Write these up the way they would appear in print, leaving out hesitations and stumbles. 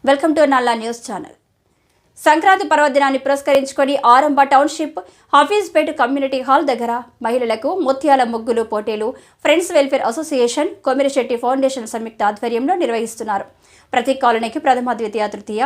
Welcome to నల్లా news channel. Sankranti పర్వదినాన్ని పురస్కరించుకొని ఆరంభ టౌన్షిప్ హఫీజ్పేట్ కమ్యూనిటీ హాల్ దగ్గర మహిళలకు ముత్యాల ముగ్గులు పోటీలు friends welfare association Komirisetti foundation సంయుక్త ఆధ్వర్యంలో నిర్వహిస్తున్నారు. ప్రతి కాలనీకి ప్రథమ, ద్వితీయ, తృతీయ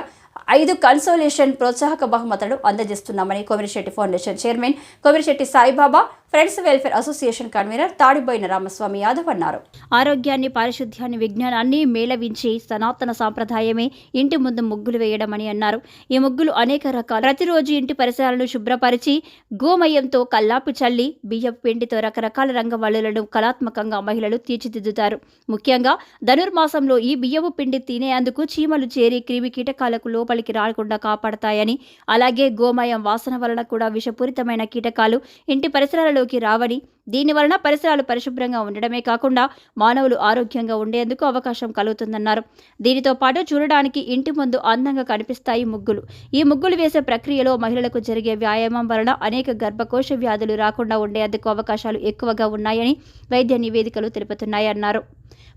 5 కన్సోలేషన్ ప్రోత్సాహక బహుమతులు అందజేస్తున్నామని Komirisetti foundation chairman Komirisetti Saibaba, friends welfare association convener Tadiboina Ramaswamy Yadav అన్నారు. ఆరోగ్యాన్ని, పారిశుద్ధ్యాన్ని, విజ్ఞానాన్ని మేళవించి సనాతన సాంప్రదాయమే ఇంటి ముందు ముగ్గులు వేయడమని అన్నారు. ఈ ముగ్గులు అనేక రకాలు. ప్రతిరోజు ఇంటి పరిసరాలను శుభ్రపరిచి గోమయంతో కల్లాపు చల్లి బియ్యపు పిండితో రకరకాల రంగవల్లులను కళాత్మకంగా మహిళలు తీర్చిదిద్దుతారు. ముఖ్యంగా ధనుర్మాసంలో ఈ బియ్యపు పిండి తినేందుకు చీమలు చేరి క్రిమి కీటకాలకు లోపలికి రాకుండా కాపాడతాయని, అలాగే గోమయం వాసన వలన కూడా విషపూరితమైన కీటకాలు ఇంటి పరిసరాలలోకి రావని, దీని వలన పరిసరాలు పరిశుభ్రంగా ఉండడమే కాకుండా మానవులు ఆరోగ్యంగా ఉండేందుకు అవకాశం కలుగుతుందన్నారు. దీనితో పాటు చూడడానికి ఇంటి ముందు అందంగా కనిపిస్తాయి ముగ్గులు. ఈ ముగ్గులు వేసే ప్రక్రియలో మహిళలకు జరిగే వ్యాయామం వలన అనేక గర్భకోశ వ్యాధులు రాకుండా ఉండేందుకు అవకాశాలు ఎక్కువగా ఉన్నాయని వైద్య నివేదికలు తెలుపుతున్నాయన్నారు.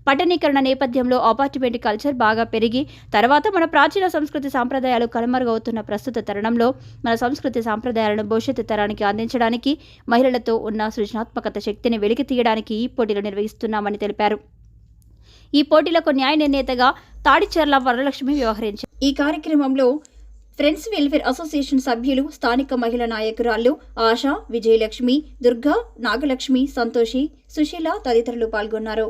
పట్టణీకరణ నేపథ్యంలో అపార్ట్మెంట్ కల్చర్ బాగా పెరిగి తర్వాత మన ప్రాచీన సంస్కృతి సాంప్రదాయాలు కనుమరుగవుతున్న ప్రస్తుత తరుణంలో మన సంస్కృతి సాంప్రదాయాలను భవిష్యత్తు తరానికి అందించడానికి మహిళలతో ఉన్న సృజనాత్మకత శక్తిని వెలికి తీయడానికి ఈ పోటీలు నిర్వహిస్తున్నామని తెలిపారు. ఈ పోటీలకు న్యాయ నిర్ణేతగా తాడిచెర్ల వరలక్ష్మి వ్యవహరించారు. ఈ కార్యక్రమంలో ఫ్రెండ్స్ వెల్ఫేర్ అసోసియేషన్ సభ్యులు, స్థానిక మహిళా నాయకురాళ్లు ఆశ, విజయలక్ష్మి, దుర్గా, నాగలక్ష్మి, సంతోషి, సుశీల తదితరులు పాల్గొన్నారు.